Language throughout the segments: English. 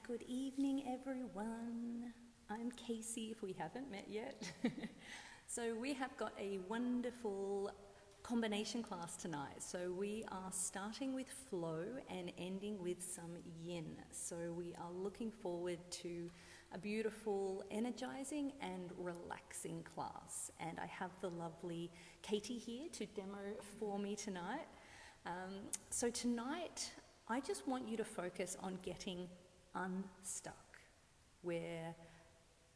Good evening, everyone. I'm Kacey, if we haven't met yet. So we have got a wonderful combination class tonight. So we are starting with flow and ending with some yin. So we are looking forward to a beautiful, energizing and relaxing class. And I have the lovely Katie here to demo for me tonight. So tonight, I just want you to focus on getting unstuck. We're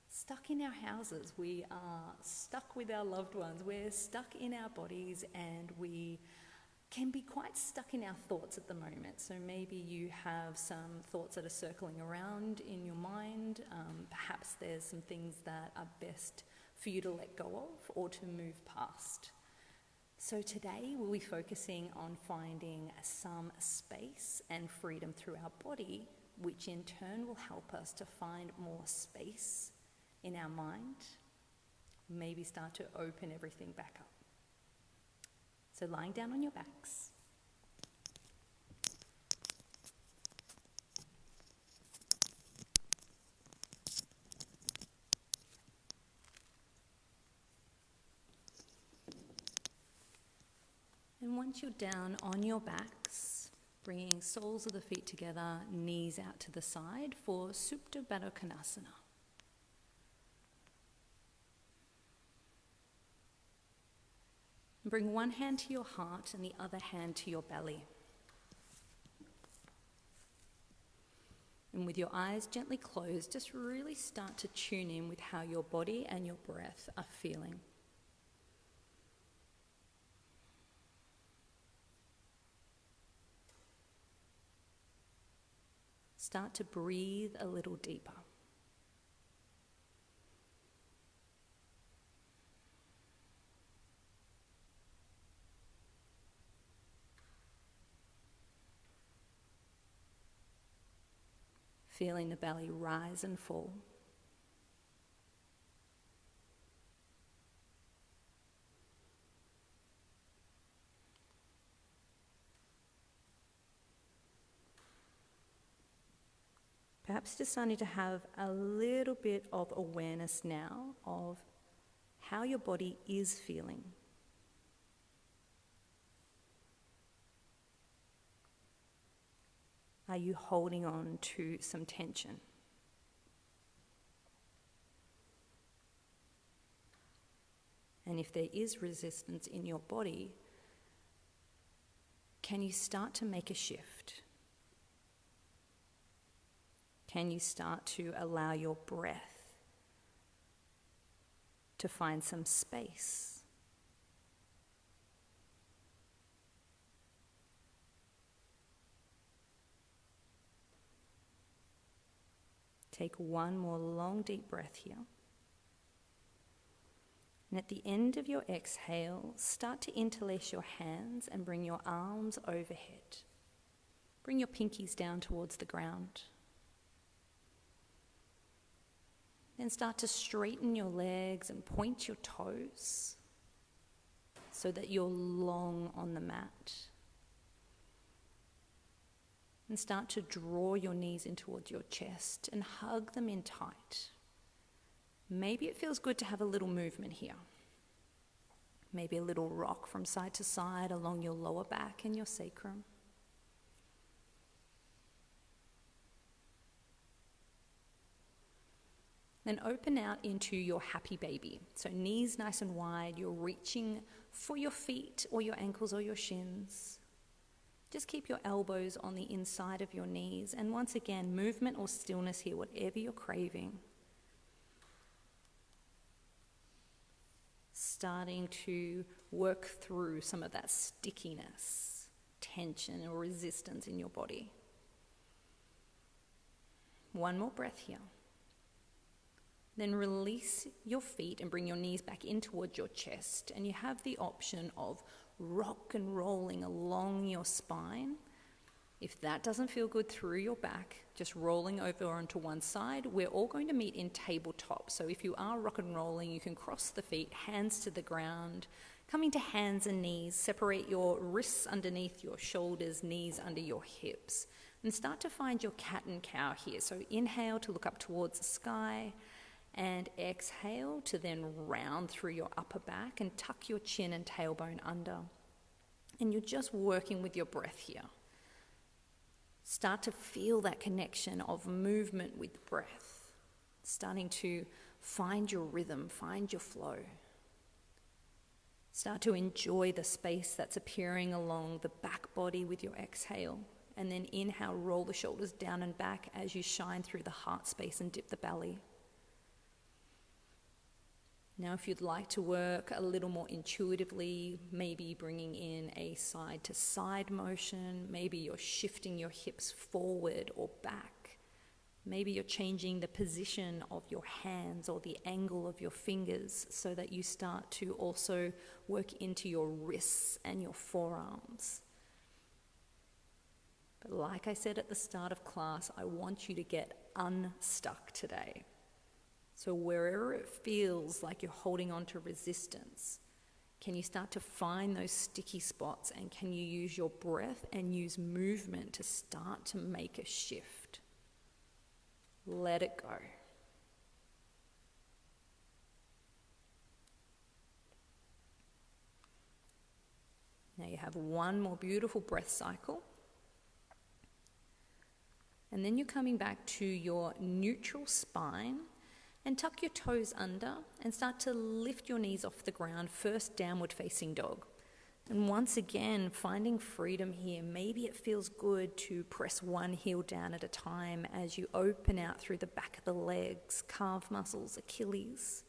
stuck in our houses, we are stuck with our loved ones, we're stuck in our bodies, and we can be quite stuck in our thoughts at the moment. So maybe you have some thoughts that are circling around in your mind. Perhaps there's some things that are best for you to let go of or to move past. So today we'll be focusing on finding some space and freedom through our body, which in turn will help us to find more space in our mind, maybe start to open everything back up. So lying down on your backs. And once you're down on your backs, bringing soles of the feet together, knees out to the side for Supta Baddha Konasana. Bring one hand to your heart and the other hand to your belly. And with your eyes gently closed, just really start to tune in with how your body and your breath are feeling. Start to breathe a little deeper. Feeling the belly rise and fall. Perhaps just starting to have a little bit of awareness now of how your body is feeling. Are you holding on to some tension? And if there is resistance in your body, can you start to make a shift? Can you start to allow your breath to find some space? Take one more long deep breath here. And at the end of your exhale, start to interlace your hands and bring your arms overhead. Bring your pinkies down towards the ground. Then start to straighten your legs and point your toes so that you're long on the mat. And start to draw your knees in towards your chest and hug them in tight. Maybe it feels good to have a little movement here. Maybe a little rock from side to side along your lower back and your sacrum. Then open out into your happy baby. So knees nice and wide, you're reaching for your feet or your ankles or your shins. Just keep your elbows on the inside of your knees. And once again, movement or stillness here, whatever you're craving. Starting to work through some of that stickiness, tension or resistance in your body. One more breath here. Then release your feet and bring your knees back in towards your chest. And you have the option of rock and rolling along your spine. If that doesn't feel good through your back, just rolling over onto one side, we're all going to meet in tabletop. So if you are rock and rolling, you can cross the feet, hands to the ground, coming to hands and knees. Separate your wrists underneath your shoulders, knees under your hips. And start to find your cat and cow here. So inhale to look up towards the sky, and exhale to then round through your upper back and tuck your chin and tailbone under. And you're just working with your breath here. Start to feel that connection of movement with breath. Starting to find your rhythm, find your flow. Start to enjoy the space that's appearing along the back body with your exhale. And then inhale, roll the shoulders down and back as you shine through the heart space and dip the belly. Now, if you'd like to work a little more intuitively, maybe bringing in a side to side motion, maybe you're shifting your hips forward or back. Maybe you're changing the position of your hands or the angle of your fingers so that you start to also work into your wrists and your forearms. But like I said at the start of class, I want you to get unstuck today. So wherever it feels like you're holding on to resistance, can you start to find those sticky spots, and can you use your breath and use movement to start to make a shift? Let it go. Now you have one more beautiful breath cycle. And then you're coming back to your neutral spine and tuck your toes under and start to lift your knees off the ground, first downward facing dog. And once again, finding freedom here. Maybe it feels good to press one heel down at a time as you open out through the back of the legs, calf muscles, Achilles.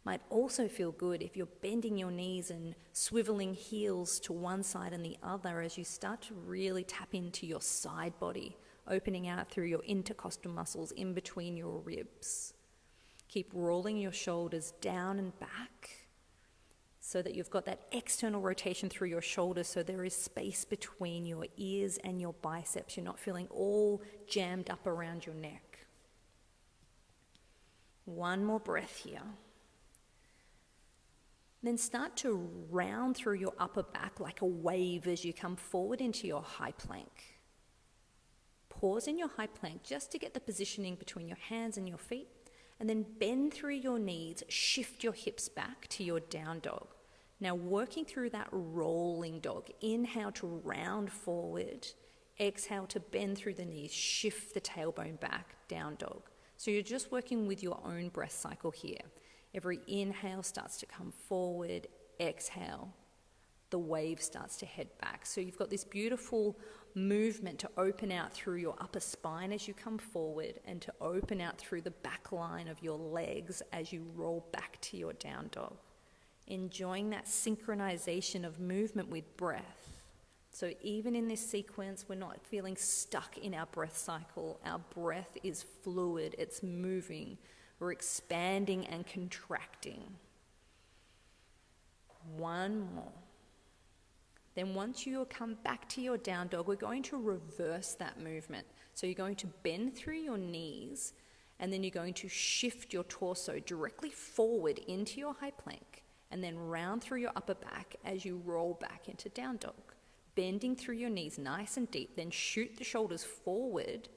Might also feel good if you're bending your knees and swiveling heels to one side and the other as you start to really tap into your side body, opening out through your intercostal muscles in between your ribs. Keep rolling your shoulders down and back so that you've got that external rotation through your shoulders, so there is space between your ears and your biceps. You're not feeling all jammed up around your neck. One more breath here. Then start to round through your upper back like a wave as you come forward into your high plank. Pause in your high plank just to get the positioning between your hands and your feet, and then bend through your knees, shift your hips back to your down dog. Now working through that rolling dog, inhale to round forward, exhale to bend through the knees, shift the tailbone back, down dog. So you're just working with your own breath cycle here. Every inhale starts to come forward, exhale, the wave starts to head back. So you've got this beautiful movement to open out through your upper spine as you come forward, and to open out through the back line of your legs as you roll back to your down dog. Enjoying that synchronization of movement with breath. So even in this sequence, we're not feeling stuck in our breath cycle. Our breath is fluid, it's moving. We're expanding and contracting. One more. Then once you come back to your down dog, we're going to reverse that movement. So you're going to bend through your knees, and then you're going to shift your torso directly forward into your high plank, and then round through your upper back as you roll back into down dog. Bending through your knees nice and deep, then shoot the shoulders forward,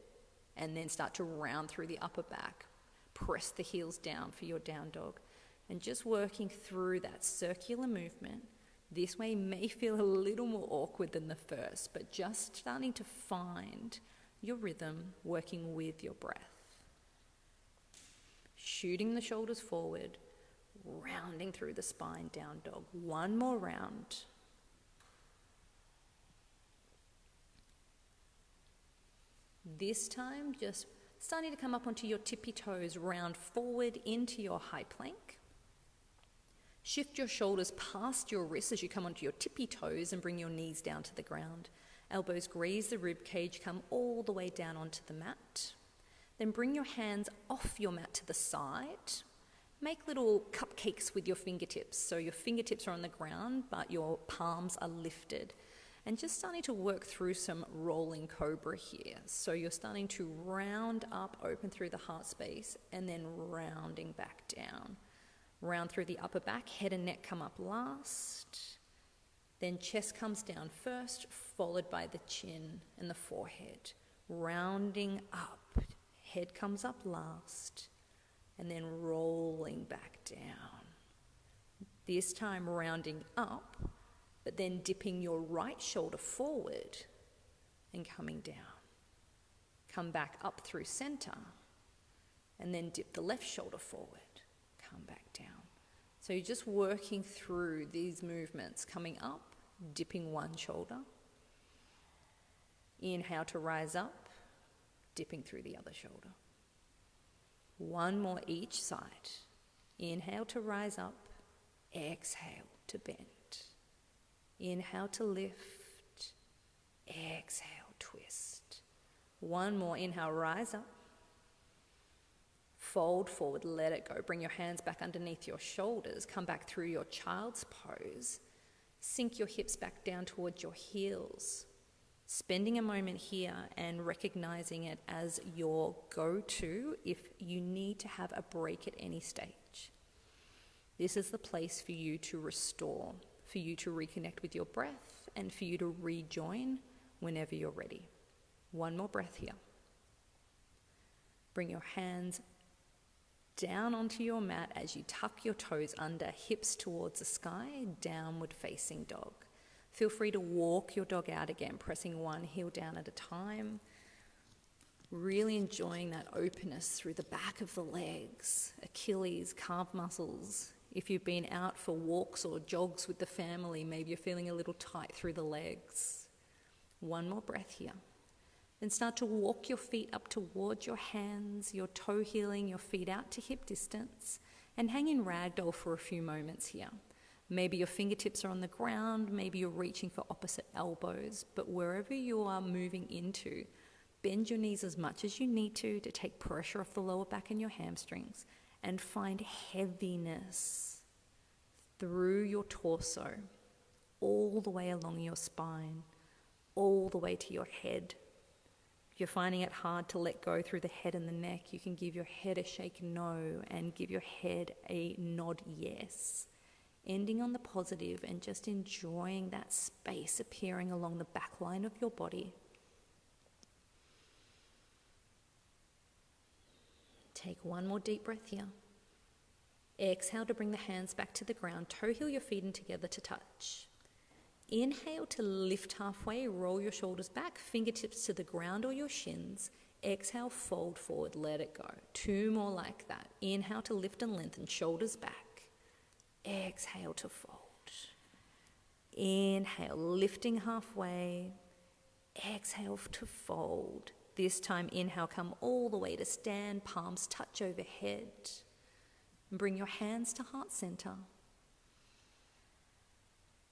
and then start to round through the upper back. Press the heels down for your down dog, and just working through that circular movement. This way may feel a little more awkward than the first, but just starting to find your rhythm, working with your breath. Shooting the shoulders forward, rounding through the spine, down dog. One more round. This time, just starting to come up onto your tippy toes, round forward into your high plank. Shift your shoulders past your wrists as you come onto your tippy toes and bring your knees down to the ground. Elbows graze the rib cage, come all the way down onto the mat. Then bring your hands off your mat to the side. Make little cupcakes with your fingertips. So your fingertips are on the ground, but your palms are lifted. And just starting to work through some rolling cobra here. So you're starting to round up, open through the heart space, and then rounding back down. Round through the upper back, head and neck come up last. Then chest comes down first, followed by the chin and the forehead. rounding up. Head comes up last, and then rolling back down. This time rounding up, but then dipping your right shoulder forward and coming down. Come back up through center, and then dip the left shoulder forward, come back down. So you're just working through these movements, coming up, dipping one shoulder. Inhale to rise up, dipping through the other shoulder. One more each side. Inhale to rise up, exhale to bend. Inhale to lift, exhale, twist. One more, inhale, rise up. Fold forward, let it go. Bring your hands back underneath your shoulders. Come back through your child's pose. Sink your hips back down towards your heels. Spending a moment here and recognizing it as your go-to if you need to have a break at any stage. This is the place for you to restore, for you to reconnect with your breath, and for you to rejoin whenever you're ready. One more breath here. Bring your hands down onto your mat as you tuck your toes under, hips towards the sky, downward facing dog. Feel free to walk your dog out again, pressing one heel down at a time. Really enjoying that openness through the back of the legs, Achilles, calf muscles. If you've been out for walks or jogs with the family, maybe you're feeling a little tight through the legs. One more breath here. Then start to walk your feet up towards your hands, your toe heeling, your feet out to hip distance, and hang in ragdoll for a few moments here. Maybe your fingertips are on the ground, maybe you're reaching for opposite elbows, but wherever you are moving into, bend your knees as much as you need to take pressure off the lower back and your hamstrings, and find heaviness through your torso, all the way along your spine, all the way to your head. If you're finding it hard to let go through the head and the neck, you can give your head a shake no and give your head a nod yes. Ending on the positive and just enjoying that space appearing along the back line of your body. Take one more deep breath here. Exhale to bring the hands back to the ground. Toe heel your feet in together to touch. Inhale to lift halfway, roll your shoulders back, fingertips to the ground or your shins. Exhale, fold forward, let it go. Two more like that. Inhale to lift and lengthen, shoulders back. Exhale to fold. Inhale, lifting halfway. Exhale to fold. This time, inhale, come all the way to stand, palms touch overhead. And bring your hands to heart center.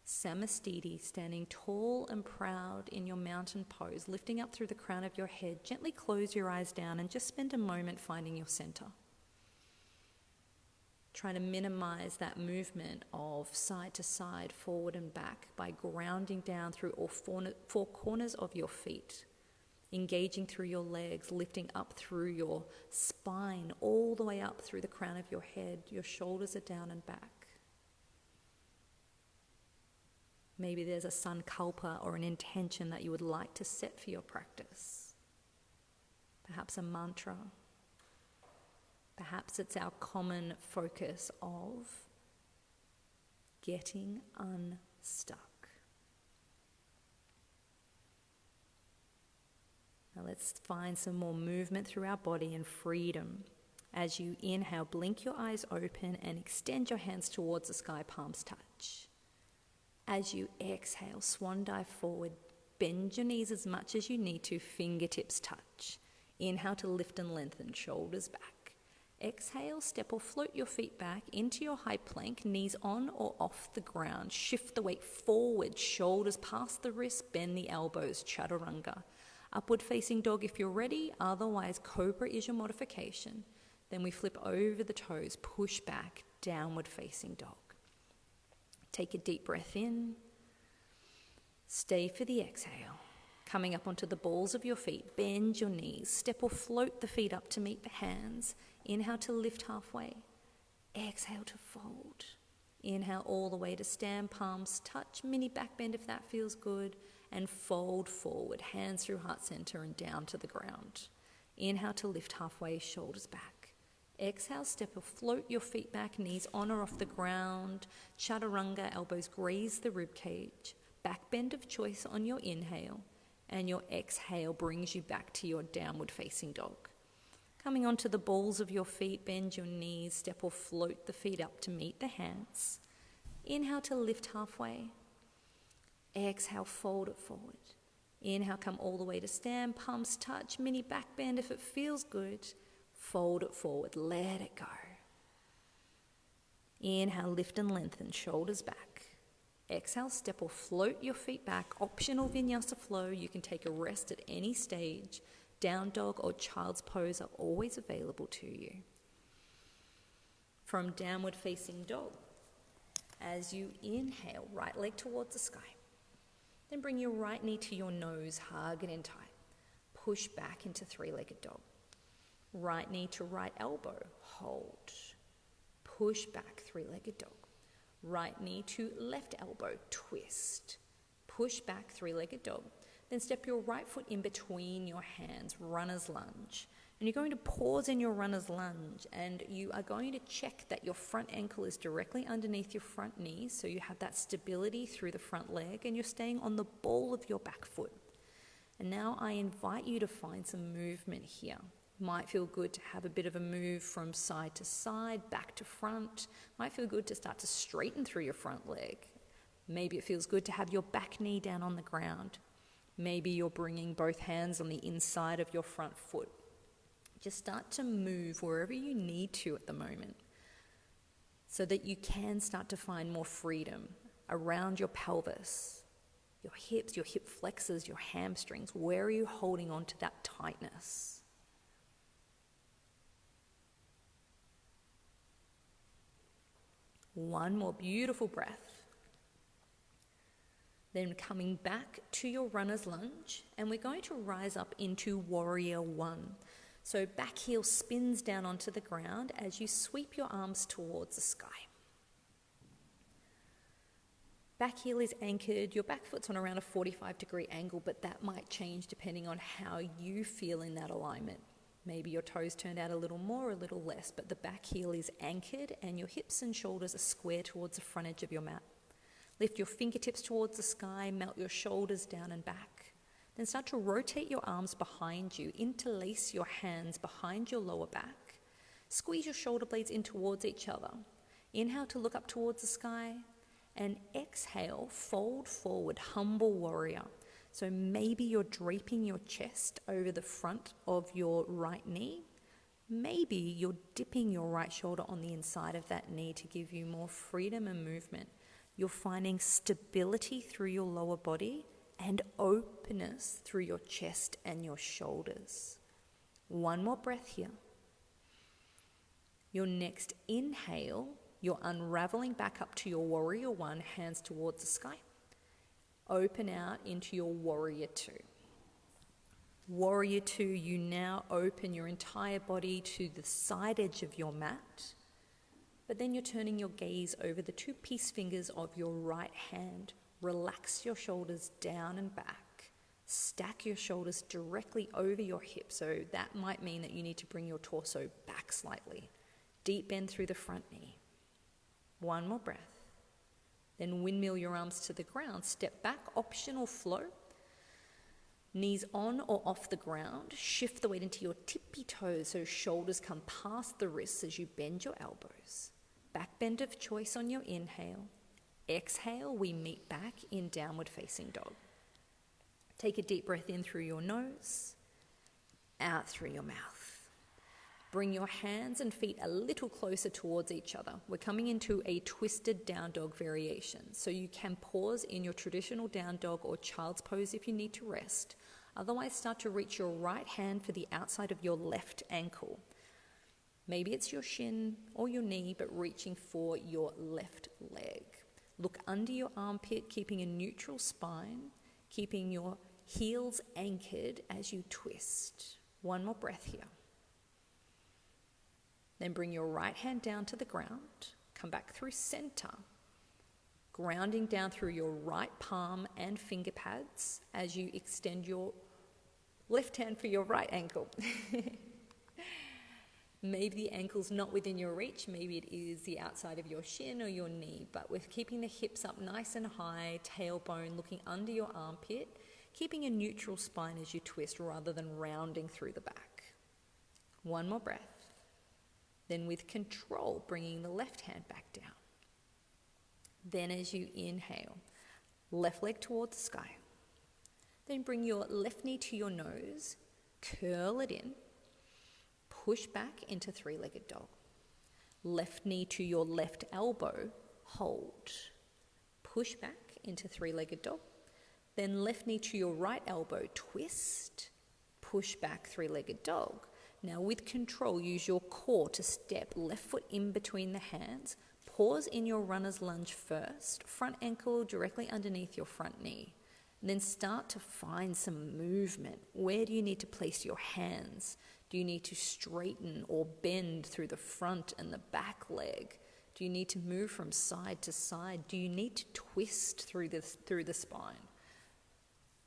Samastiti, standing tall and proud in your mountain pose, lifting up through the crown of your head. Gently close your eyes down and just spend a moment finding your center. Trying to minimize that movement of side to side, forward and back by grounding down through all four corners of your feet, engaging through your legs, lifting up through your spine, all the way up through the crown of your head. Your shoulders are down and back. Maybe there's a sankalpa or an intention that you would like to set for your practice. Perhaps a mantra. Perhaps it's our common focus of getting unstuck. Now let's find some more movement through our body and freedom. As you inhale, blink your eyes open and extend your hands towards the sky, palms touch. As you exhale, swan dive forward, bend your knees as much as you need to, fingertips touch. Inhale to lift and lengthen, shoulders back. Exhale, step or float your feet back into your high plank, knees on or off the ground. Shift the weight forward, shoulders past the wrists, bend the elbows, chaturanga. Upward facing dog if you're ready, otherwise cobra is your modification. Then we flip over the toes, push back, downward facing dog. Take a deep breath in. Stay for the exhale. Coming up onto the balls of your feet, bend your knees, step or float the feet up to meet the hands. Inhale to lift halfway. Exhale to fold. Inhale all the way to stand, palms touch, mini back bend if that feels good. and fold forward, hands through heart center and down to the ground. Inhale to lift halfway, shoulders back. Exhale, step or float your feet back, knees on or off the ground. Chaturanga, elbows graze the rib cage. Back bend of choice on your inhale, and your exhale brings you back to your downward facing dog. Coming onto the balls of your feet, bend your knees, step or float the feet up to meet the hands. Inhale to lift halfway. Exhale, fold it forward. Inhale, come all the way to stand, palms touch, mini back bend if it feels good. Fold it forward, let it go. Inhale, lift and lengthen, shoulders back. Exhale, step or float your feet back. Optional vinyasa flow. You can take a rest at any stage. Down dog or child's pose are always available to you. From downward facing dog, as you inhale, right leg towards the sky. Then bring your right knee to your nose, hug it in tight. Push back into three-legged dog. Right knee to right elbow, hold. Push back, three-legged dog. Right knee to left elbow, twist. Push back, three-legged dog. Then step your right foot in between your hands, runner's lunge. And you're going to pause in your runner's lunge, and you are going to check that your front ankle is directly underneath your front knee, so you have that stability through the front leg, and you're staying on the ball of your back foot. And now I invite you to find some movement here. Might feel good to have a bit of a move from side to side, back to front. Might feel good to start to straighten through your front leg. Maybe it feels good to have your back knee down on the ground. Maybe you're bringing both hands on the inside of your front foot. Just start to move wherever you need to at the moment so that you can start to find more freedom around your pelvis, your hips, your hip flexors, your hamstrings. Where are you holding on to that tightness? One more beautiful breath. Then coming back to your runner's lunge, and we're going to rise up into warrior one. So back heel spins down onto the ground as you sweep your arms towards the sky. Back heel is anchored, your back foot's on around a 45-degree angle, but that might change depending on how you feel in that alignment. Maybe your toes turned out a little more or a little less, but the back heel is anchored and your hips and shoulders are square towards the front edge of your mat. Lift your fingertips towards the sky, melt your shoulders down and back. Then start to rotate your arms behind you, interlace your hands behind your lower back. Squeeze your shoulder blades in towards each other. Inhale to look up towards the sky, and exhale, fold forward, humble warrior. So maybe you're draping your chest over the front of your right knee. Maybe you're dipping your right shoulder on the inside of that knee to give you more freedom and movement. You're finding stability through your lower body and openness through your chest and your shoulders. One more breath here. Your next inhale, you're unraveling back up to your warrior one, hands towards the sky. Open out into your warrior two. Warrior two, you now open your entire body to the side edge of your mat, but then you're turning your gaze over the two peace fingers of your right hand. Relax your shoulders down and back. Stack your shoulders directly over your hips. So that might mean that you need to bring your torso back slightly. Deep bend through the front knee. One more breath. Then windmill your arms to the ground. Step back, optional flow. Knees on or off the ground. Shift the weight into your tippy toes so shoulders come past the wrists as you bend your elbows. Back bend of choice on your inhale. Exhale, we meet back in downward facing dog. Take a deep breath in through your nose, out through your mouth. Bring your hands and feet a little closer towards each other. We're coming into a twisted down dog variation. So you can pause in your traditional down dog or child's pose if you need to rest. Otherwise, start to reach your right hand for the outside of your left ankle. Maybe it's your shin or your knee, but reaching for your left leg. Look under your armpit, keeping a neutral spine, keeping your heels anchored as you twist. One more breath here. Then bring your right hand down to the ground. Come back through center. grounding down through your right palm and finger pads as you extend your left hand for your right ankle. Maybe the ankle's not within your reach, maybe it is the outside of your shin or your knee, but we're keeping the hips up nice and high, tailbone looking under your armpit, keeping a neutral spine as you twist rather than rounding through the back. One more breath. Then with control, bringing the left hand back down. Then as you inhale, left leg towards the sky. Then bring your left knee to your nose, curl it in, push back into three-legged dog. Left knee to your left elbow, hold. Push back into three-legged dog. Then left knee to your right elbow, twist. Push back, three-legged dog. Now with control, use your core to step left foot in between the hands. Pause in your runner's lunge first. Front ankle directly underneath your front knee. And then start to find some movement. Where do you need to place your hands? Do you need to straighten or bend through the front and the back leg? Do you need to move from side to side? Do you need to twist through the spine?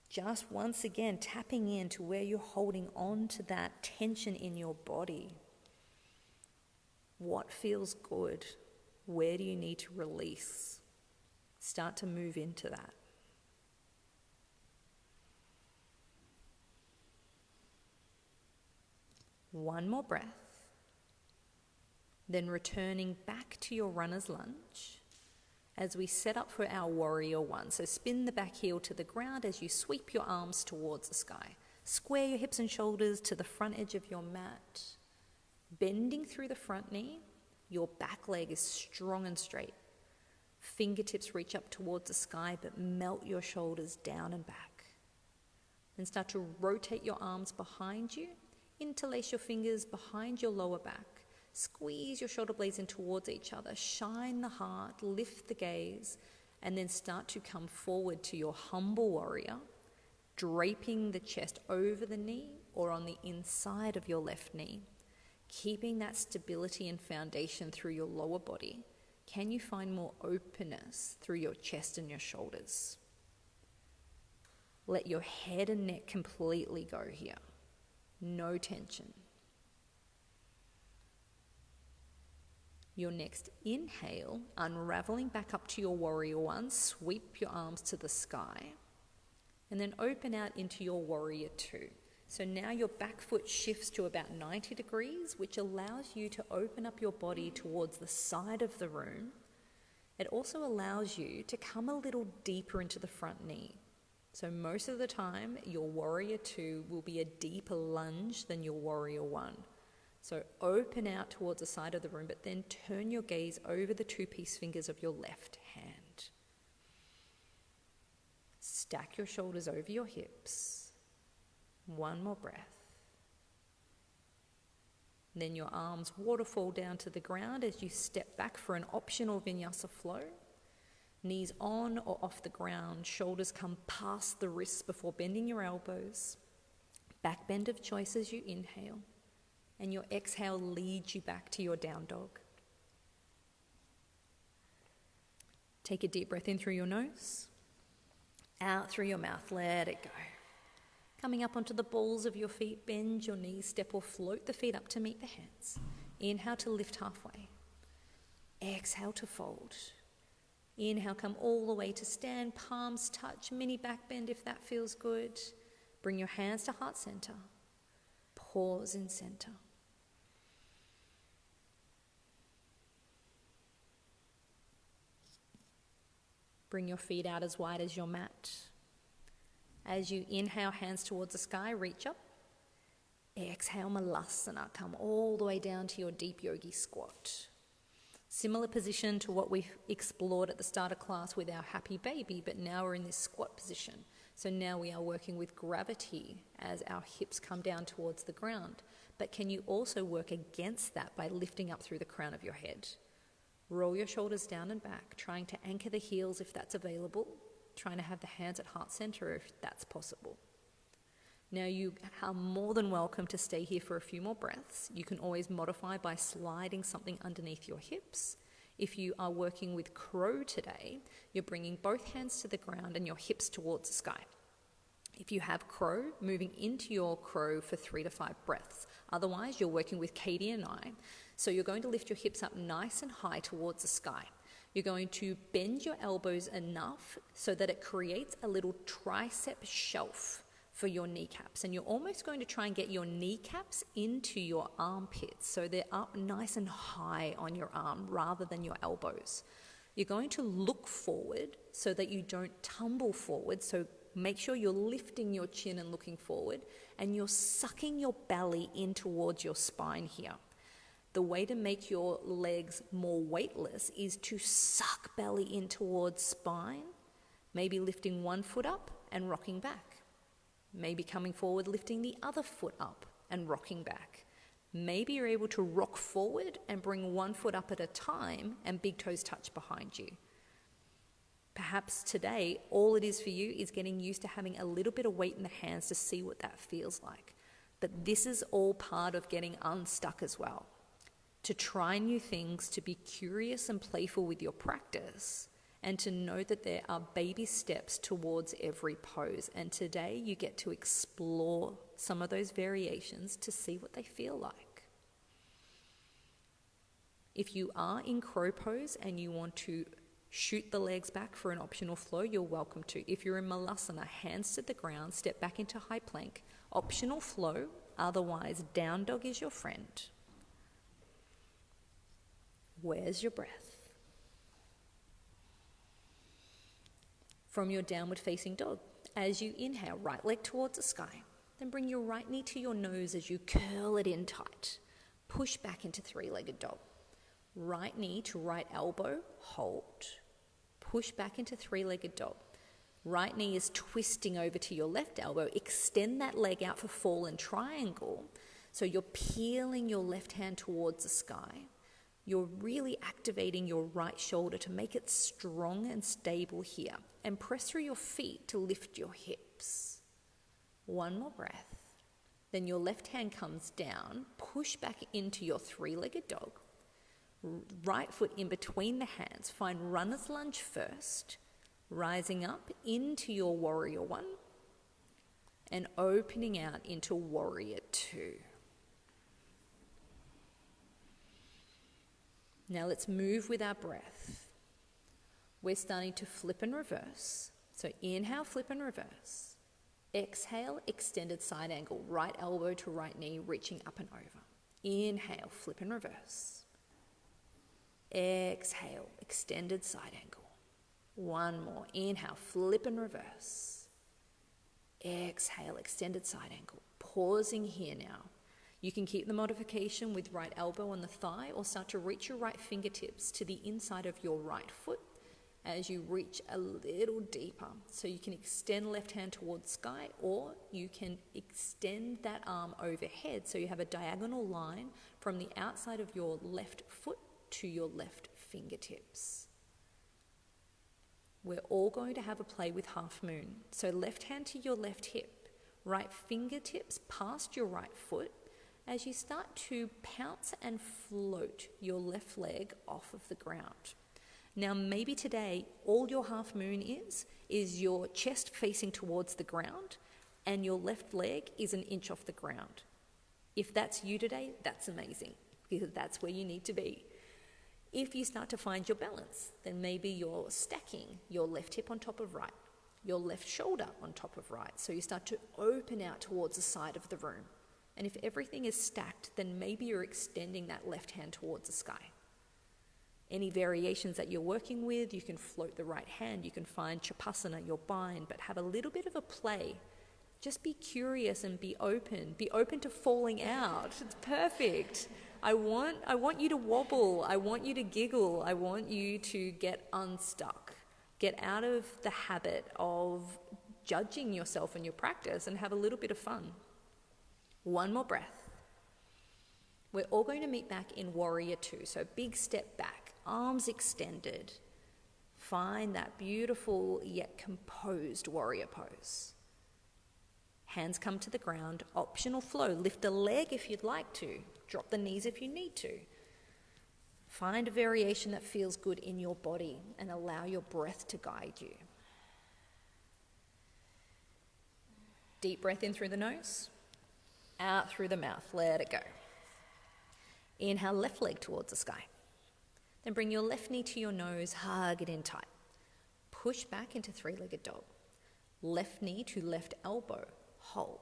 Just once again, tapping into where you're holding on to that tension in your body. What feels good? Where do you need to release? Start to move into that. One more breath. Then returning back to your runner's lunge as we set up for our warrior one. So spin the back heel to the ground as you sweep your arms towards the sky. Square your hips and shoulders to the front edge of your mat. Bending through the front knee, your back leg is strong and straight. Fingertips reach up towards the sky, but melt your shoulders down and back. Then start to rotate your arms behind you. Interlace your fingers behind your lower back. Squeeze your shoulder blades in towards each other. Shine the heart, lift the gaze, and then start to come forward to your humble warrior, draping the chest over the knee or on the inside of your left knee. Keeping that stability and foundation through your lower body. Can you find more openness through your chest and your shoulders? Let your head and neck completely go here. No tension. Your next inhale, unraveling back up to your warrior one, sweep your arms to the sky, and then open out into your warrior two. So now your back foot shifts to about 90 degrees, which allows you to open up your body towards the side of the room. It also allows you to come a little deeper into the front knee. So most of the time, your warrior two will be a deeper lunge than your warrior one. So open out towards the side of the room, but then turn your gaze over the two-piece fingers of your left hand. Stack your shoulders over your hips. One more breath. Then your arms waterfall down to the ground as you step back for an optional vinyasa flow. Knees on or off the ground, shoulders come past the wrists before bending your elbows. Back bend of choice as you inhale, and your exhale leads you back to your down dog. Take a deep breath in through your nose, out through your mouth, let it go. Coming up onto the balls of your feet, bend your knees, step or float the feet up to meet the hands. Inhale to lift halfway. Exhale to fold. Inhale, come all the way to stand, palms touch, mini back bend if that feels good. Bring your hands to heart center. Pause in center. Bring your feet out as wide as your mat. As you inhale, hands towards the sky, reach up. Exhale, Malasana, come all the way down to your deep yogi squat. Similar position to what we explored at the start of class with our happy baby, but now we're in this squat position. So now we are working with gravity as our hips come down towards the ground. But can you also work against that by lifting up through the crown of your head? Roll your shoulders down and back, trying to anchor the heels if that's available, trying to have the hands at heart center if that's possible. Now you are more than welcome to stay here for a few more breaths. You can always modify by sliding something underneath your hips. If you are working with crow today, you're bringing both hands to the ground and your hips towards the sky. If you have crow, moving into your crow for 3 to 5 breaths. Otherwise, you're working with Katie and I. So you're going to lift your hips up nice and high towards the sky. You're going to bend your elbows enough so that it creates a little tricep shelf for your kneecaps. And you're almost going to try and get your kneecaps into your armpits so they're up nice and high on your arm rather than your elbows. You're going to look forward so that you don't tumble forward. So make sure you're lifting your chin and looking forward, and you're sucking your belly in towards your spine here. The way to make your legs more weightless is to suck belly in towards spine, maybe lifting one foot up and rocking back. Maybe coming forward, lifting the other foot up and rocking back. Maybe you're able to rock forward and bring one foot up at a time and big toes touch behind you. Perhaps today, all it is for you is getting used to having a little bit of weight in the hands to see what that feels like. But this is all part of getting unstuck as well. To try new things, to be curious and playful with your practice, and to know that there are baby steps towards every pose. And today you get to explore some of those variations to see what they feel like. If you are in crow pose and you want to shoot the legs back for an optional flow, you're welcome to. If you're in Malasana, hands to the ground, step back into high plank, optional flow, otherwise down dog is your friend. Where's your breath? From your downward facing dog, as you inhale, right leg towards the sky, then bring your right knee to your nose as you curl it in tight. Push back into three-legged dog. Right knee to right elbow, hold. Push back into three-legged dog. Right knee is twisting over to your left elbow. Extend that leg out for fallen triangle. So you're peeling your left hand towards the sky. You're really activating your right shoulder to make it strong and stable here. And press through your feet to lift your hips. One more breath. Then your left hand comes down. Push back into your three-legged dog. Right foot in between the hands. Find runner's lunge first. Rising up into your warrior one. And opening out into warrior two. Now let's move with our breath. We're starting to flip and reverse. So inhale, flip and reverse. Exhale, extended side angle, right elbow to right knee, reaching up and over. Inhale, flip and reverse. Exhale, extended side angle. One more. Inhale, flip and reverse. Exhale, extended side angle. Pausing here now. You can keep the modification with right elbow on the thigh or start to reach your right fingertips to the inside of your right foot as you reach a little deeper. So you can extend left hand towards sky, or you can extend that arm overhead so you have a diagonal line from the outside of your left foot to your left fingertips. We're all going to have a play with half moon. So left hand to your left hip, right fingertips past your right foot, as you start to pounce and float your left leg off of the ground. Now maybe today all your half moon is your chest facing towards the ground and your left leg is an inch off the ground. If that's you today, that's amazing, because that's where you need to be. If you start to find your balance, then maybe you're stacking your left hip on top of right, your left shoulder on top of right, so you start to open out towards the side of the room. And if everything is stacked, then maybe you're extending that left hand towards the sky. Any variations that you're working with, you can float the right hand, you can find Chapasana, your bind, but have a little bit of a play. Just be curious and be open to falling out. It's perfect. I want you to wobble, I want you to giggle, I want you to get unstuck. Get out of the habit of judging yourself and your practice and have a little bit of fun. One more breath. We're all going to meet back in warrior two. So big step back, arms extended. Find that beautiful yet composed warrior pose. Hands come to the ground, optional flow. Lift a leg if you'd like to. Drop the knees if you need to. Find a variation that feels good in your body and allow your breath to guide you. Deep breath in through the nose, out through the mouth, let it go. Inhale, left leg towards the sky. Then bring your left knee to your nose, hug it in tight. Push back into three-legged dog. Left knee to left elbow, hold.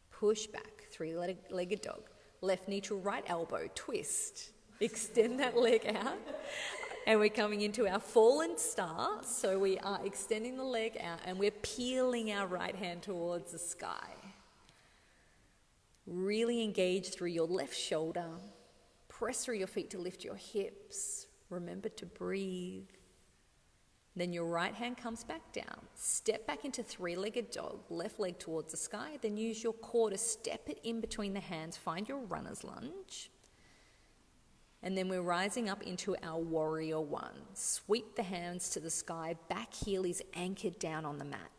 Push back, three-legged dog. Left knee to right elbow, twist. Extend that leg out. And we're coming into our fallen star. So we are extending the leg out and we're peeling our right hand towards the sky. Really engage through your left shoulder. Press through your feet to lift your hips. Remember to breathe. Then your right hand comes back down. Step back into three-legged dog, left leg towards the sky. Then use your core to step it in between the hands. Find your runner's lunge. And then we're rising up into our warrior one. Sweep the hands to the sky. Back heel is anchored down on the mat.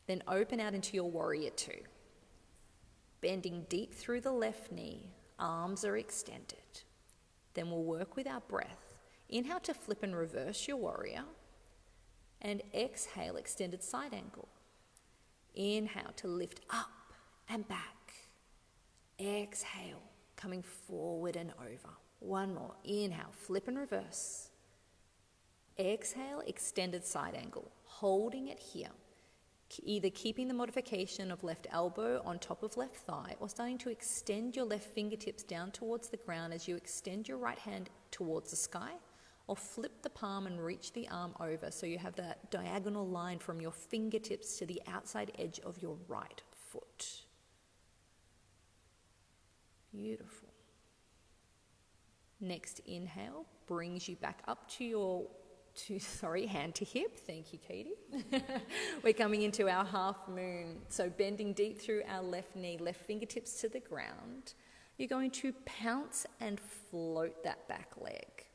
Then open out into your warrior two. Bending deep through the left knee. Arms are extended. Then we'll work with our breath. Inhale to flip and reverse your warrior. And exhale, extended side angle. Inhale to lift up and back. Exhale, coming forward and over. One more. Inhale, flip and reverse. Exhale, extended side angle. Holding it here. Either keeping the modification of left elbow on top of left thigh or starting to extend your left fingertips down towards the ground as you extend your right hand towards the sky, or flip the palm and reach the arm over so you have that diagonal line from your fingertips to the outside edge of your right foot. Beautiful. Next inhale brings you back up to your hand to hip. Thank you, Katie. We're coming into our half moon. So bending deep through our left knee, left fingertips to the ground. You're going to pounce and float that back leg.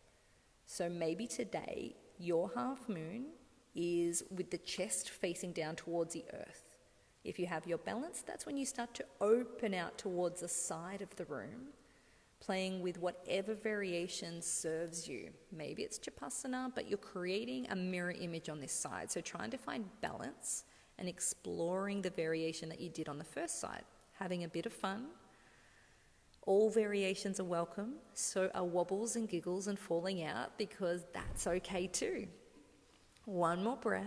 So maybe today your half moon is with the chest facing down towards the earth. If you have your balance, that's when you start to open out towards the side of the room, playing with whatever variation serves you. Maybe it's Japasana, but you're creating a mirror image on this side. So trying to find balance and exploring the variation that you did on the first side, having a bit of fun. All variations are welcome, so are wobbles and giggles and falling out, because that's okay too. One more breath.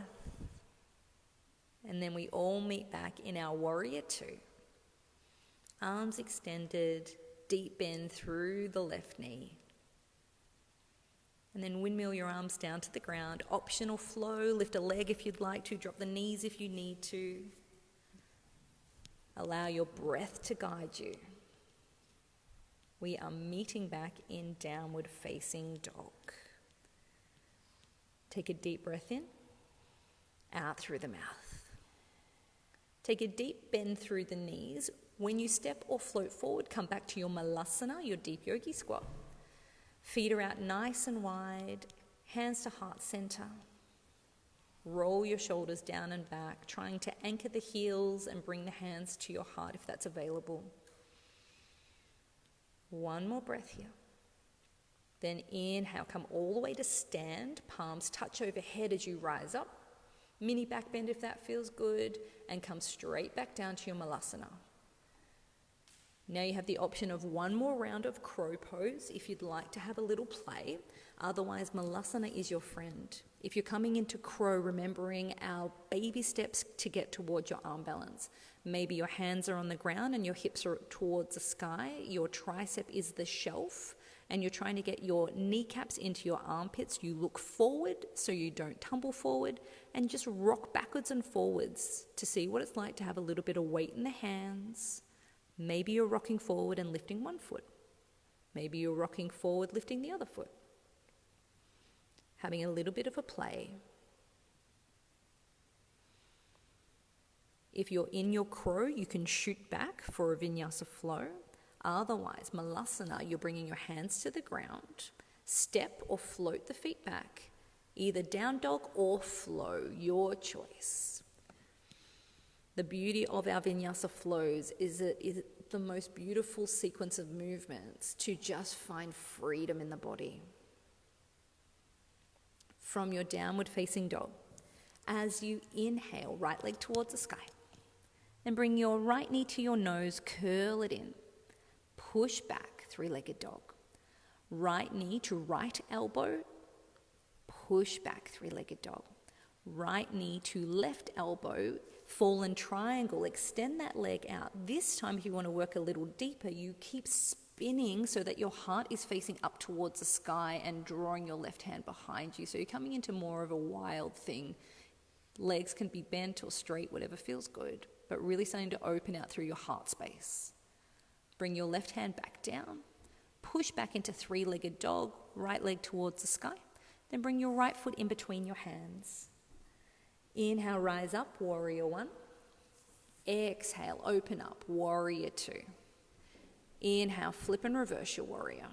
And then we all meet back in our warrior two. Arms extended, deep bend through the left knee. And then windmill your arms down to the ground. Optional flow, lift a leg if you'd like to, drop the knees if you need to. Allow your breath to guide you. We are meeting back in downward facing dog. Take a deep breath in, out through the mouth. Take a deep bend through the knees. When you step or float forward, come back to your malasana, your deep yogi squat. Feet are out nice and wide, hands to heart center. Roll your shoulders down and back, trying to anchor the heels and bring the hands to your heart if that's available. One more breath here. Then inhale, come all the way to stand. Palms touch overhead as you rise up. Mini back bend if that feels good. And come straight back down to your malasana. Now you have the option of one more round of crow pose if you'd like to have a little play. Otherwise, malasana is your friend. If you're coming into crow, remembering our baby steps to get towards your arm balance. Maybe your hands are on the ground and your hips are towards the sky. Your tricep is the shelf and you're trying to get your kneecaps into your armpits. You look forward so you don't tumble forward and just rock backwards and forwards to see what it's like to have a little bit of weight in the hands. Maybe you're rocking forward and lifting one foot. Maybe you're rocking forward, lifting the other foot. Having a little bit of a play. If you're in your crow, you can shoot back for a vinyasa flow. Otherwise, malasana, you're bringing your hands to the ground. Step or float the feet back. Either down dog or flow, your choice. The beauty of our vinyasa flows is that the most beautiful sequence of movements to just find freedom in the body. From your downward facing dog, as you inhale, right leg towards the sky, then bring your right knee to your nose, curl it in, push back, three-legged dog. Right knee to right elbow, push back, three-legged dog. Right knee to left elbow, fallen triangle, extend that leg out. This time, if you want to work a little deeper, you keep spinning so that your heart is facing up towards the sky and drawing your left hand behind you. So you're coming into more of a wild thing. Legs can be bent or straight, whatever feels good, but really starting to open out through your heart space. Bring your left hand back down, push back into three-legged dog, right leg towards the sky, then bring your right foot in between your hands. Inhale, rise up, warrior one. Exhale, open up, warrior two. Inhale, flip and reverse your warrior.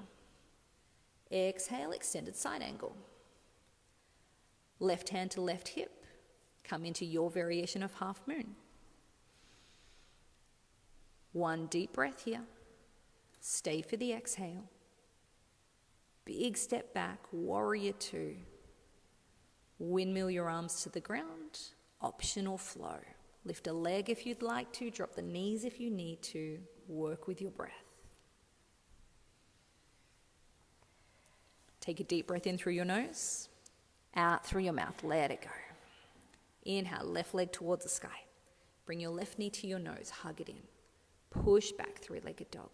Exhale, extended side angle. Left hand to left hip. Come into your variation of half moon. One deep breath here. Stay for the exhale. Big step back, warrior two. Windmill your arms to the ground. Optional flow. Lift a leg if you'd like to. Drop the knees if you need to. Work with your breath. Take a deep breath in through your nose. Out through your mouth. Let it go. Inhale, left leg towards the sky. Bring your left knee to your nose. Hug it in. Push back, three-legged dog.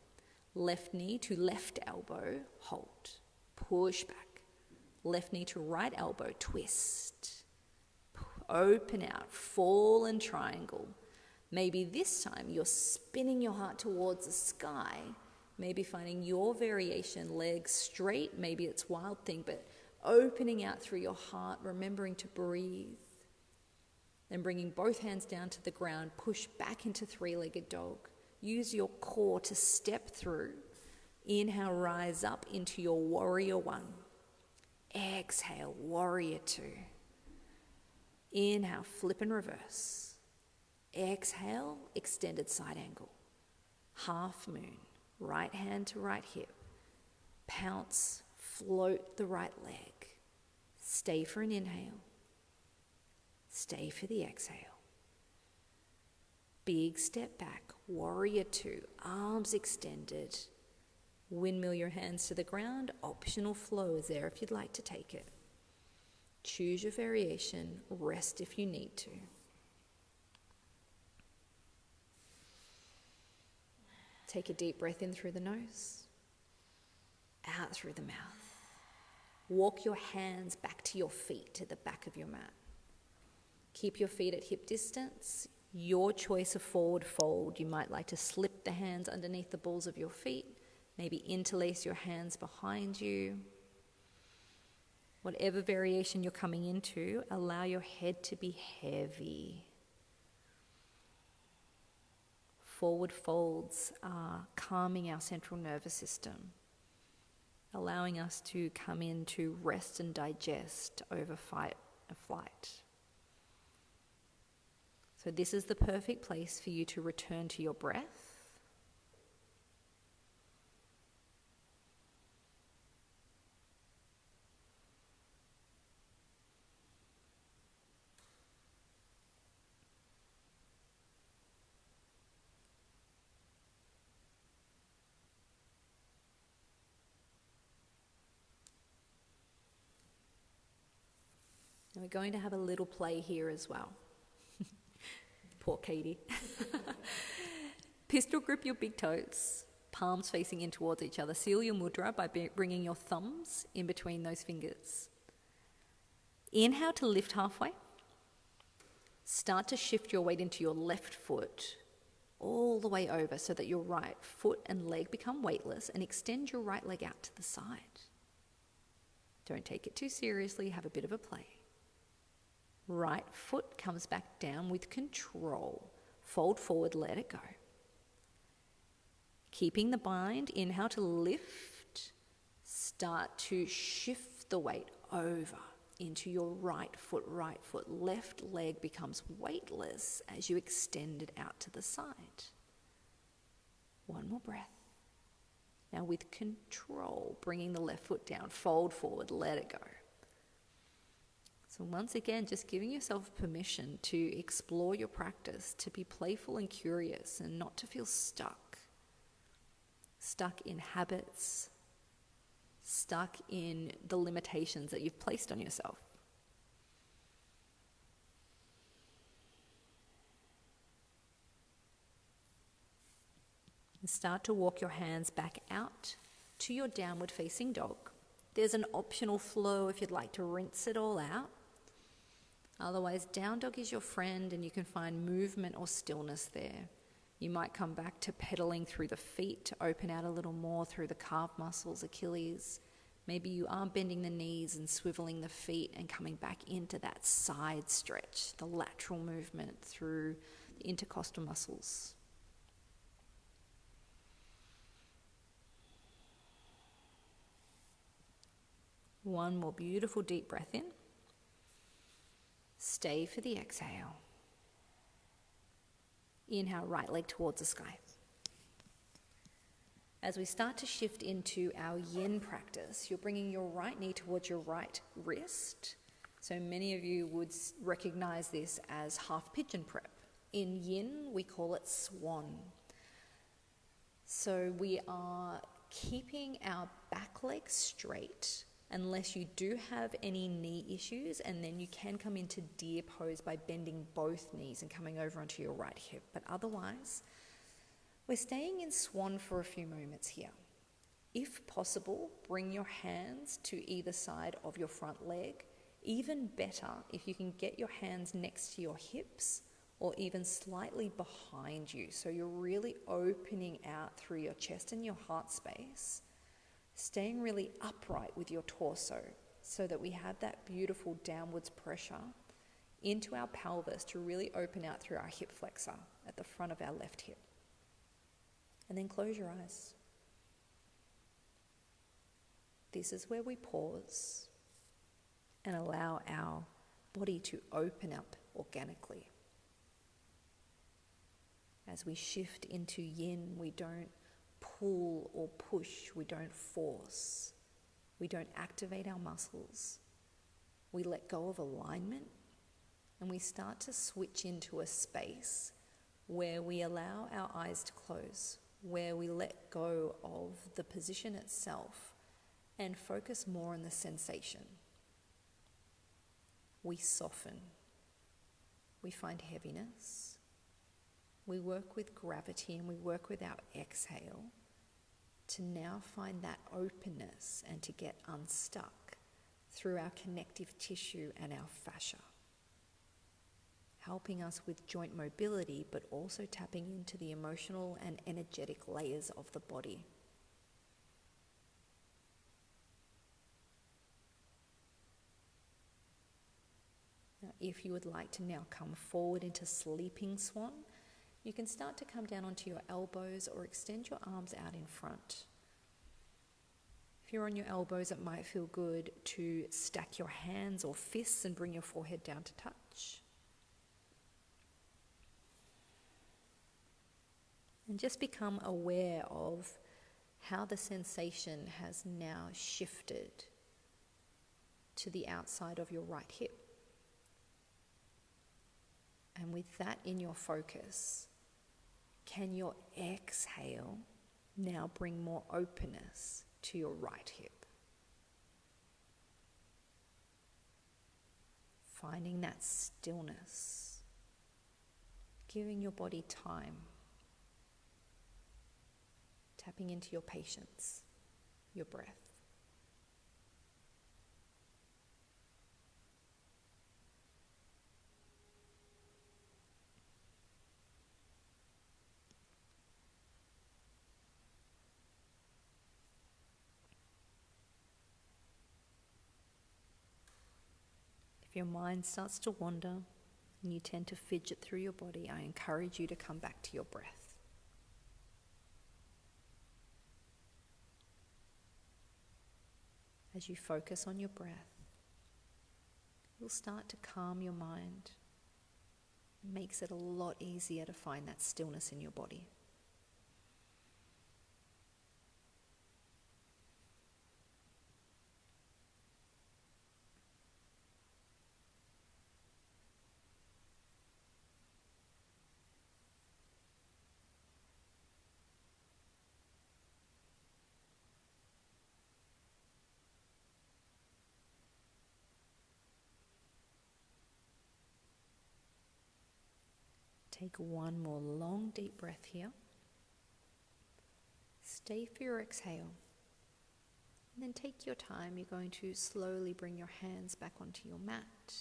Left knee to left elbow. Hold. Push back. Left knee to right elbow. Twist. Open out. Fallen triangle. Maybe this time you're spinning your heart towards the sky. Maybe finding your variation, legs straight. Maybe it's wild thing, but opening out through your heart, remembering to breathe. Then bringing both hands down to the ground, push back into three-legged dog. Use your core to step through. Inhale, rise up into your warrior one. Exhale, warrior two. Inhale, flip and reverse. Exhale, extended side angle. Half moon, right hand to right hip. Pounce, float the right leg. Stay for an inhale. Stay for the exhale. Big step back, warrior two, arms extended. Windmill your hands to the ground. Optional flow is there if you'd like to take it. Choose your variation, rest if you need to. Take a deep breath in through the nose, out through the mouth. Walk your hands back to your feet, to the back of your mat. Keep your feet at hip distance. Your choice of forward fold. You might like to slip the hands underneath the balls of your feet. Maybe interlace your hands behind you. Whatever variation you're coming into, allow your head to be heavy. Forward folds are calming our central nervous system, allowing us to come into rest and digest over fight and flight. So this is the perfect place for you to return to your breath. And we're going to have a little play here as well. Poor Katie. Pistol grip your big toes, palms facing in towards each other. Seal your mudra by bringing your thumbs in between those fingers. Inhale to lift halfway. Start to shift your weight into your left foot all the way over so that your right foot and leg become weightless, and extend your right leg out to the side. Don't take it too seriously, have a bit of a play. Right foot comes back down with control. Fold forward, let it go. Keeping the bind, inhale to lift. Start to shift the weight over into your right foot. Left leg becomes weightless as you extend it out to the side. One more breath. Now with control, bringing the left foot down, fold forward, let it go. So once again, just giving yourself permission to explore your practice, to be playful and curious and not to feel stuck. Stuck in habits, stuck in the limitations that you've placed on yourself. And start to walk your hands back out to your downward facing dog. There's an optional flow if you'd like to rinse it all out. Otherwise, down dog is your friend and you can find movement or stillness there. You might come back to pedaling through the feet to open out a little more through the calf muscles, Achilles. Maybe you are bending the knees and swiveling the feet and coming back into that side stretch, the lateral movement through the intercostal muscles. One more beautiful deep breath in. Stay for the exhale. Inhale, right leg towards the sky. As we start to shift into our yin practice, you're bringing your right knee towards your right wrist. So many of you would recognize this as half pigeon prep. In yin, we call it swan. So we are keeping our back leg straight unless you do have any knee issues, and then you can come into deer pose by bending both knees and coming over onto your right hip. But otherwise, we're staying in swan for a few moments here. If possible, bring your hands to either side of your front leg. Even better if you can get your hands next to your hips or even slightly behind you. So you're really opening out through your chest and your heart space. Staying really upright with your torso so that we have that beautiful downwards pressure into our pelvis to really open out through our hip flexor at the front of our left hip. And then close your eyes. This is where we pause and allow our body to open up organically. As we shift into yin, we don't pull or push, we don't force, we don't activate our muscles. We let go of alignment and we start to switch into a space where we allow our eyes to close, where we let go of the position itself and focus more on the sensation. We soften, we find heaviness. We work with gravity and we work with our exhale to now find that openness and to get unstuck through our connective tissue and our fascia, helping us with joint mobility, but also tapping into the emotional and energetic layers of the body. Now, if you would like to now come forward into sleeping swan, you can start to come down onto your elbows or extend your arms out in front. If you're on your elbows, it might feel good to stack your hands or fists and bring your forehead down to touch. And just become aware of how the sensation has now shifted to the outside of your right hip. And with that in your focus, can your exhale now bring more openness to your right hip? Finding that stillness, giving your body time, tapping into your patience, your breath. If your mind starts to wander and you tend to fidget through your body, I encourage you to come back to your breath. As you focus on your breath, you'll start to calm your mind. It makes it a lot easier to find that stillness in your body. Take one more long deep breath here. Stay for your exhale. And then take your time. You're going to slowly bring your hands back onto your mat.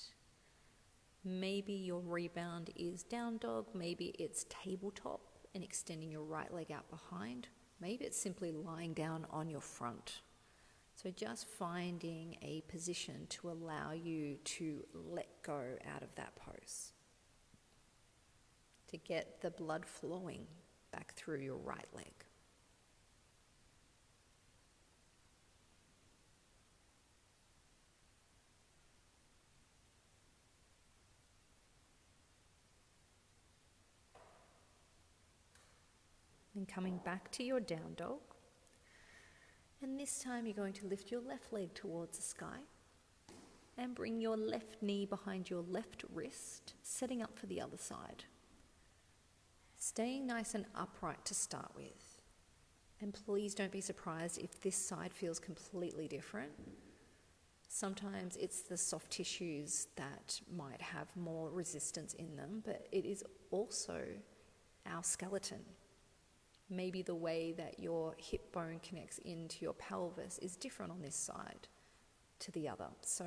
Maybe your rebound is down dog. Maybe it's tabletop and extending your right leg out behind. Maybe it's simply lying down on your front. So just finding a position to allow you to let go out of that pose, to get the blood flowing back through your right leg. Then coming back to your down dog. And this time you're going to lift your left leg towards the sky and bring your left knee behind your left wrist, setting up for the other side. Staying nice and upright to start with. And please don't be surprised if this side feels completely different. Sometimes it's the soft tissues that might have more resistance in them, but it is also our skeleton. Maybe the way that your hip bone connects into your pelvis is different on this side to the other. So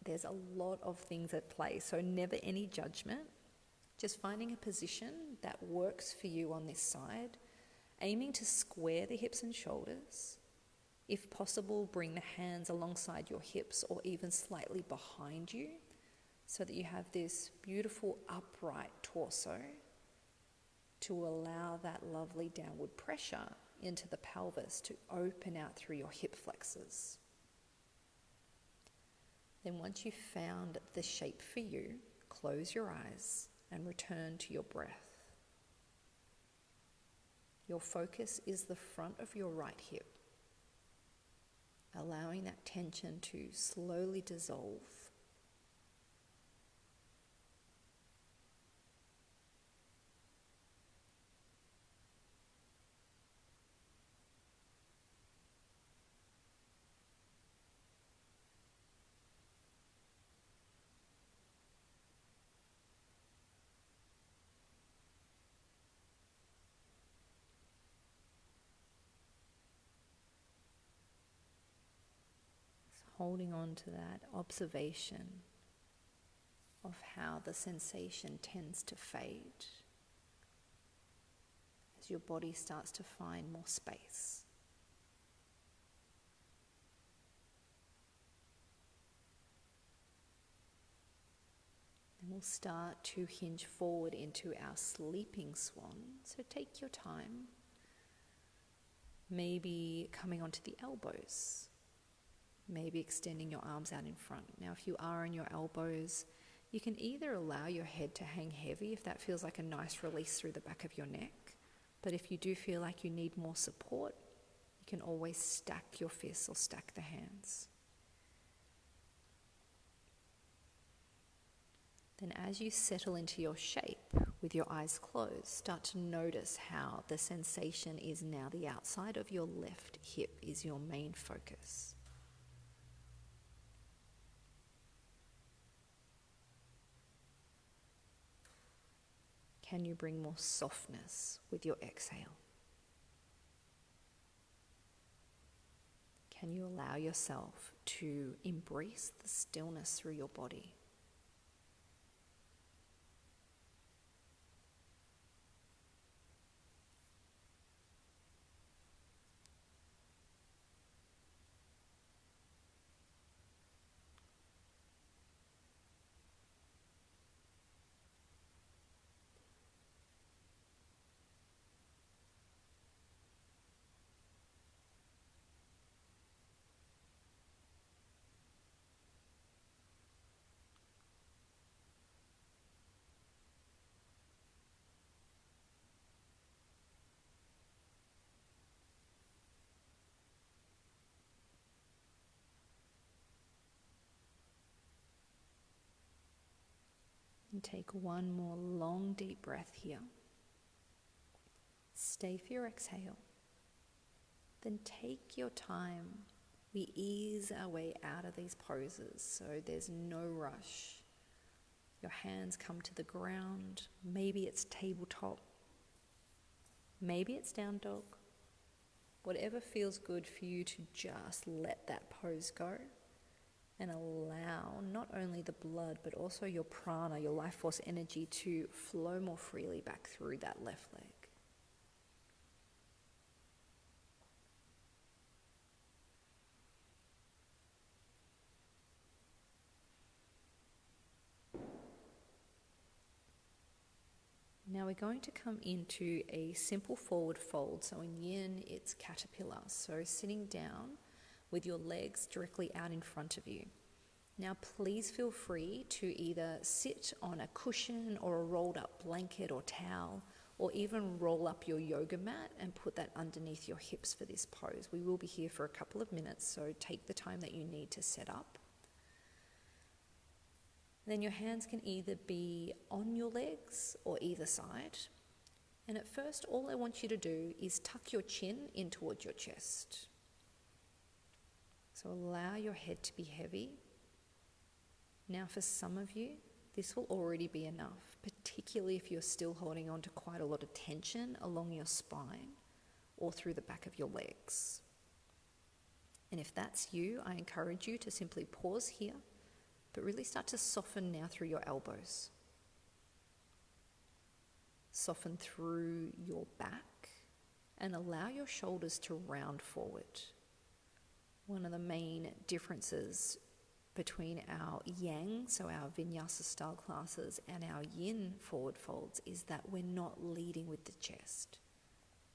there's a lot of things at play. So never any judgment. Just finding a position that works for you on this side. Aiming to square the hips and shoulders. If possible, bring the hands alongside your hips or even slightly behind you so that you have this beautiful upright torso to allow that lovely downward pressure into the pelvis to open out through your hip flexors. Then once you've found the shape for you, close your eyes and return to your breath. Your focus is the front of your right hip, allowing that tension to slowly dissolve. Holding on to that observation of how the sensation tends to fade as your body starts to find more space. And we'll start to hinge forward into our sleeping swan. So take your time, maybe coming onto the elbows. Maybe extending your arms out in front. Now, if you are on your elbows, you can either allow your head to hang heavy if that feels like a nice release through the back of your neck. But if you do feel like you need more support, you can always stack your fists or stack the hands. Then as you settle into your shape with your eyes closed, start to notice how the sensation is now the outside of your left hip is your main focus. Can you bring more softness with your exhale? Can you allow yourself to embrace the stillness through your body? And take one more long deep breath here. Stay for your exhale. Then take your time. We ease our way out of these poses, so there's no rush. Your hands come to the ground. Maybe it's tabletop. Maybe it's down dog. Whatever feels good for you to just let that pose go and allow not only the blood but also your prana, your life force energy, to flow more freely back through that left leg. Now we're going to come into a simple forward fold. So in yin, it's caterpillar. So sitting down with your legs directly out in front of you. Now please feel free to either sit on a cushion or a rolled up blanket or towel, or even roll up your yoga mat and put that underneath your hips for this pose. We will be here for a couple of minutes, so take the time that you need to set up. Then your hands can either be on your legs or either side. And at first, all I want you to do is tuck your chin in towards your chest. So allow your head to be heavy. Now for some of you, this will already be enough, particularly if you're still holding on to quite a lot of tension along your spine or through the back of your legs. And if that's you, I encourage you to simply pause here, but really start to soften now through your elbows. Soften through your back and allow your shoulders to round forward. One of the main differences between our yang, so our vinyasa style classes, and our yin forward folds is that we're not leading with the chest.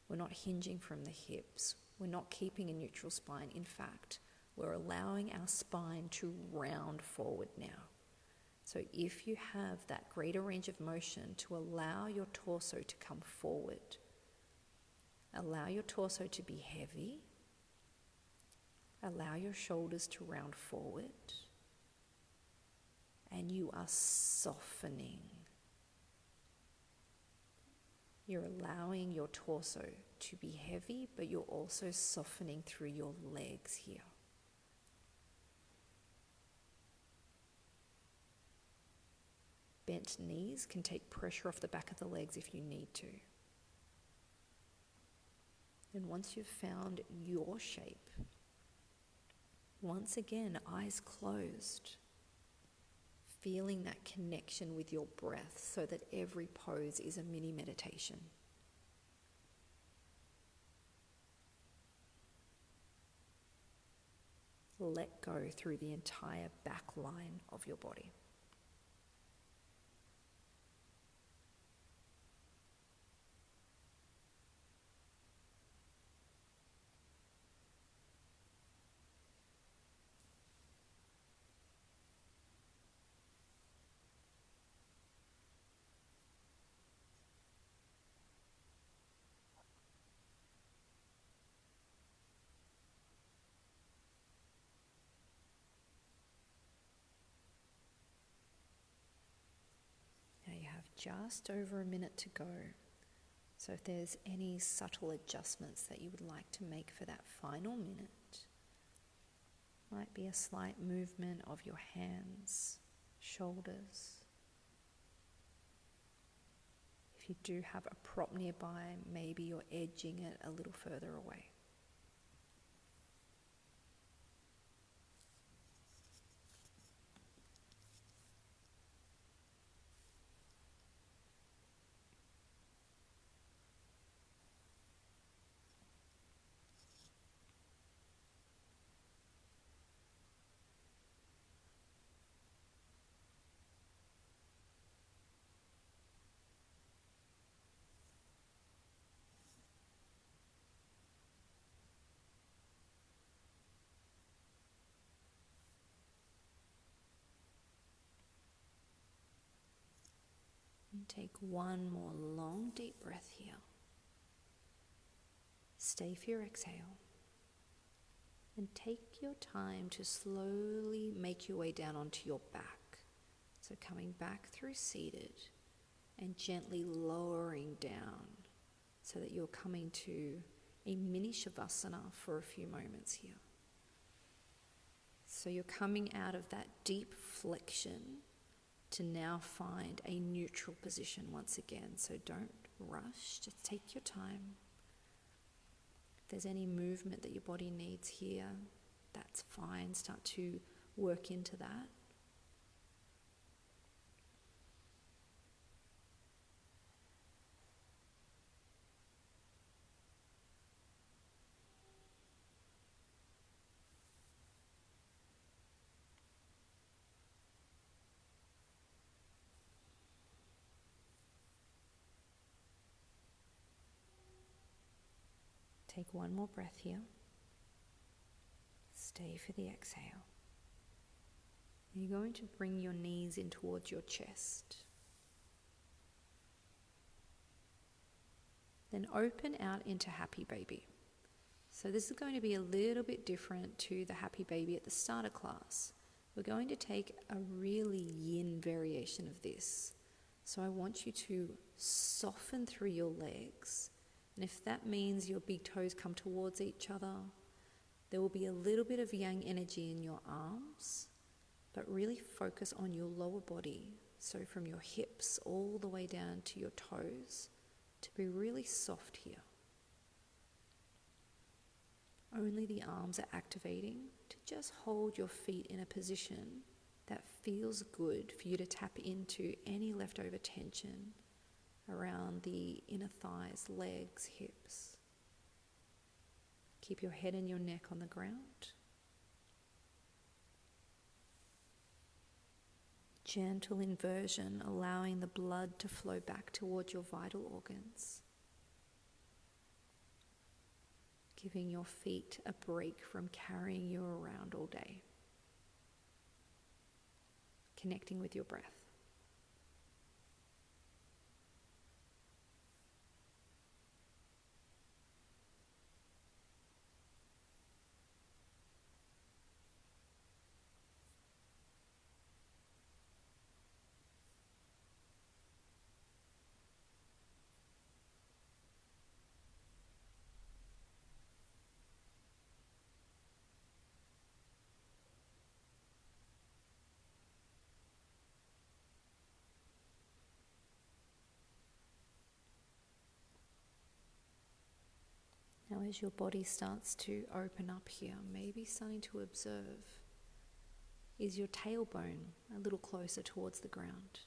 We're not hinging from the hips. We're not keeping a neutral spine. In fact, we're allowing our spine to round forward now. So if you have that greater range of motion to allow your torso to come forward, allow your torso to be heavy, allow your shoulders to round forward, and you are softening. You're allowing your torso to be heavy, but you're also softening through your legs here. Bent knees can take pressure off the back of the legs if you need to. And once you've found your shape, once again, eyes closed, feeling that connection with your breath so that every pose is a mini meditation. Let go through the entire back line of your body. Just over a minute to go. So if there's any subtle adjustments that you would like to make for that final minute, might be a slight movement of your hands, shoulders. If you do have a prop nearby, maybe you're edging it a little further away. And take one more long deep breath here. Stay for your exhale. And take your time to slowly make your way down onto your back. So coming back through seated and gently lowering down so that you're coming to a mini shavasana for a few moments here. So you're coming out of that deep flexion to now find a neutral position once again. So don't rush, just take your time. If there's any movement that your body needs here, that's fine. Start to work into that. Take one more breath here. Stay for the exhale. You're going to bring your knees in towards your chest. Then open out into happy baby. So this is going to be a little bit different to the happy baby at the starter class. We're going to take a really yin variation of this. So I want you to soften through your legs. And if that means your big toes come towards each other, there will be a little bit of yang energy in your arms, but really focus on your lower body. So from your hips all the way down to your toes, to be really soft here. Only the arms are activating to just hold your feet in a position that feels good for you to tap into any leftover tension around the inner thighs, legs, hips. Keep your head and your neck on the ground. Gentle inversion, allowing the blood to flow back towards your vital organs. Giving your feet a break from carrying you around all day. Connecting with your breath. Now as your body starts to open up here, maybe starting to observe, is your tailbone a little closer towards the ground?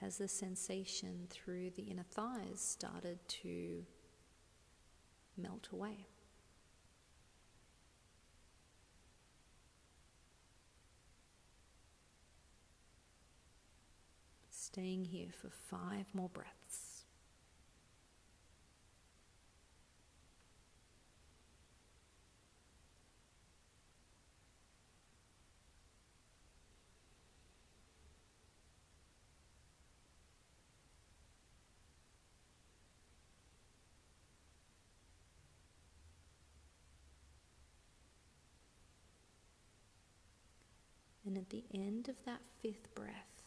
Has the sensation through the inner thighs started to melt away? Staying here for 5 more breaths. And at the end of that 5th breath,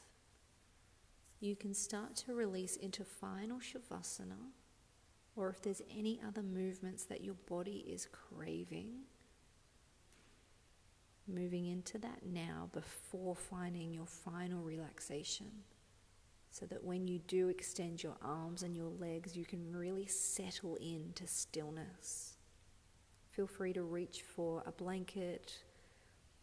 you can start to release into final Shavasana, or if there's any other movements that your body is craving, moving into that now before finding your final relaxation, so that when you do extend your arms and your legs, you can really settle into stillness. Feel free to reach for a blanket,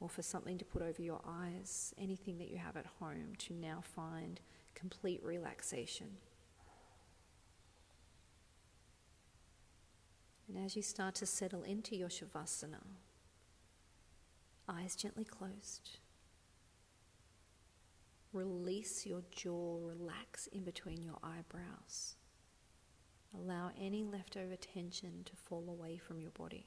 or for something to put over your eyes, anything that you have at home to now find complete relaxation. And as you start to settle into your Shavasana, eyes gently closed. Release your jaw, relax in between your eyebrows. Allow any leftover tension to fall away from your body.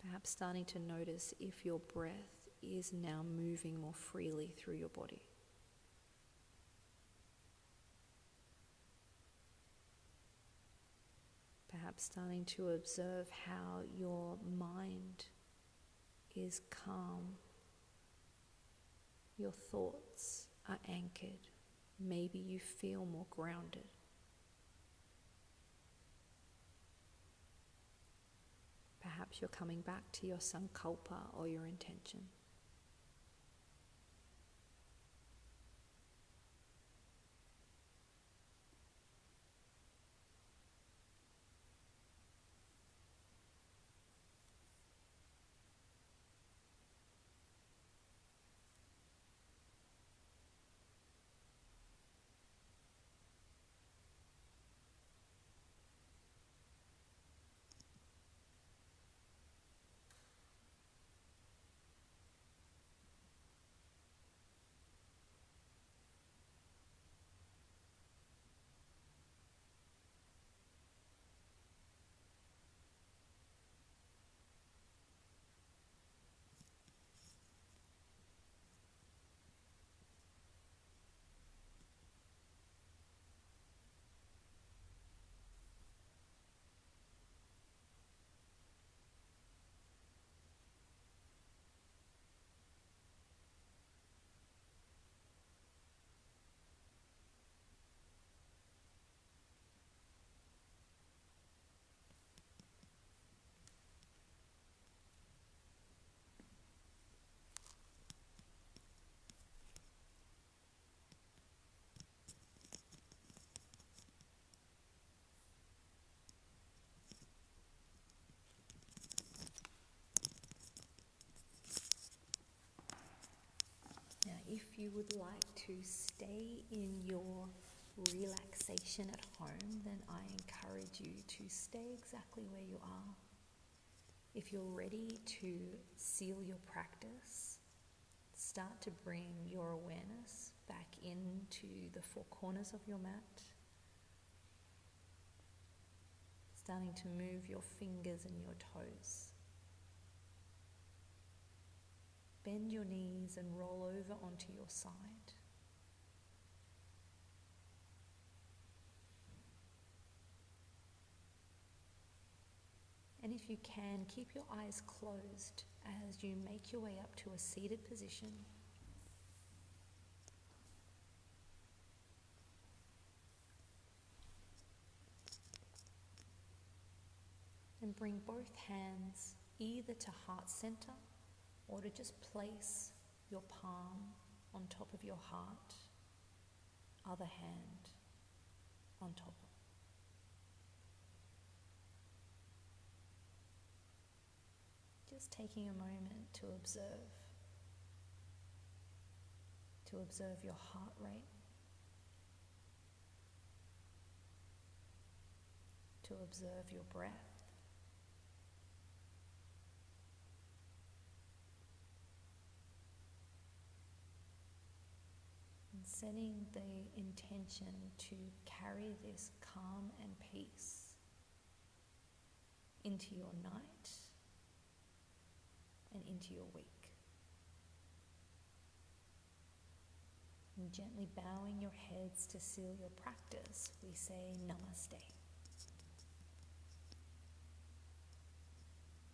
Perhaps starting to notice if your breath is now moving more freely through your body. Perhaps starting to observe how your mind is calm. Your thoughts are anchored. Maybe you feel more grounded. Perhaps perhaps you're coming back to your sankalpa or your intention. Now, if you would like to stay in your relaxation at home, then I encourage you to stay exactly where you are. If you're ready to seal your practice, start to bring your awareness back into the four corners of your mat, starting to move your fingers and your toes. Bend your knees and roll over onto your side. And if you can, keep your eyes closed as you make your way up to a seated position. And bring both hands either to heart center or to just place your palm on top of your heart, other hand on top. Just taking a moment to observe your heart rate, to observe your breath. And setting the intention to carry this calm and peace into your night and into your week. And gently bowing your heads to seal your practice, we say Namaste.